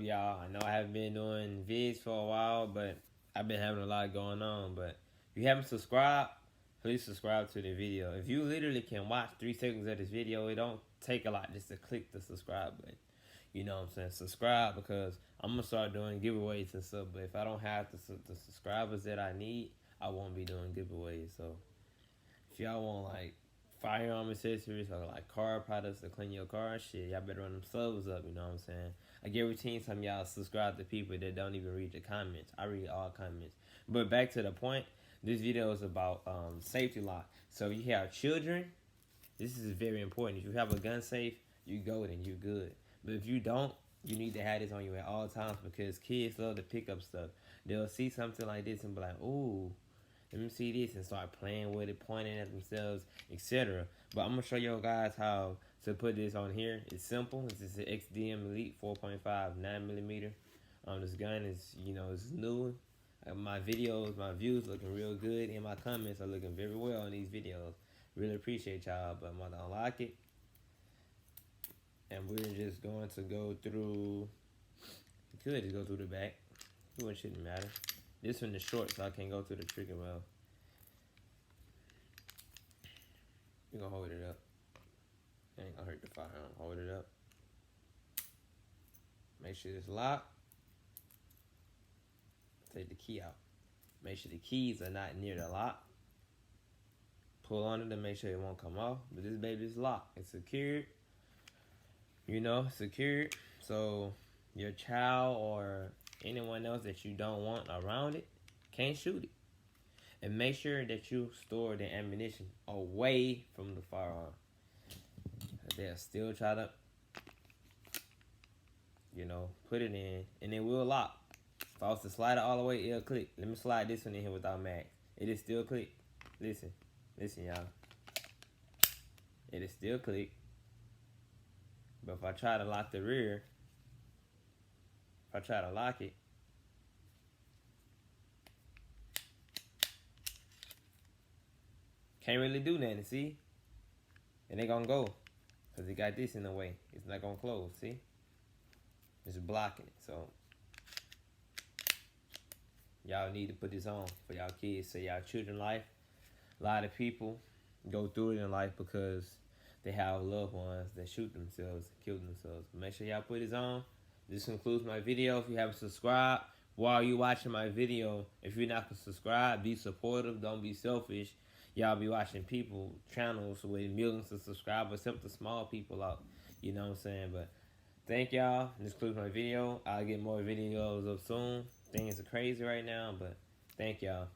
Y'all, I know I haven't been doing vids for a while, but I've been having a lot going on. But if you haven't subscribed, please subscribe to the video. If you literally can watch 3 seconds of this video, it don't take a lot just to click the subscribe button. You know what I'm saying? Subscribe, because I'm going to start doing giveaways and stuff. But if I don't have the subscribers that I need, I won't be doing giveaways. So if y'all want like firearm accessories or like car products to clean your car and shit, y'all better run them subs up, you know what I'm saying? I guarantee some of y'all subscribe to people that don't even read the comments. I read all comments. But back to the point, this video is about safety lock. So if you have children, this is very important. If you have a gun safe, you golden, you good. But if you don't, you need to have this on you at all times, because kids love to pick up stuff. They'll see something like this and be like, ooh, let me see this, and start playing with it, pointing at themselves, etc. But I'm going to show you guys how to put this on here. It's simple. This is the XDM Elite 4.5 9mm. This gun is, it's new. My videos, my views looking real good, and my comments are looking very well on these videos. Really appreciate y'all, but I'm going to unlock it. And we're just going to go through, you could just go through the back. It shouldn't matter. This one is short, so I can't go through the trigger well. You're gonna hold it up. It ain't gonna hurt the firearm. Hold it up. Make sure it's locked. Take the key out. Make sure the keys are not near the lock. Pull on it to make sure it won't come off. But this baby is locked. It's secured. Secured. So your child or anyone else that you don't want around it can't shoot it. And make sure that you store the ammunition away from the firearm. They'll still try to, put it in, and it will lock. If I was to slide it all the way, it'll click. Let me slide this one in here without mag. It is still click. Listen, y'all. It is still click. But if I try to lock the rear, if I try to lock it, can't really do nothing, see? And they gonna go, because it got this in the way. It's not gonna close, see? It's blocking it, so y'all need to put this on for y'all kids, so y'all children life. A lot of people go through it in life because they have loved ones that shoot themselves, kill themselves. Make sure y'all put this on. This concludes my video. If you haven't subscribed, while you watching my video, if you're not subscribed, be supportive, don't be selfish. Y'all be watching people, channels with millions of subscribers, help the small people out. You know what I'm saying? But thank y'all. This concludes my video. I'll get more videos up soon. Things are crazy right now, but thank y'all.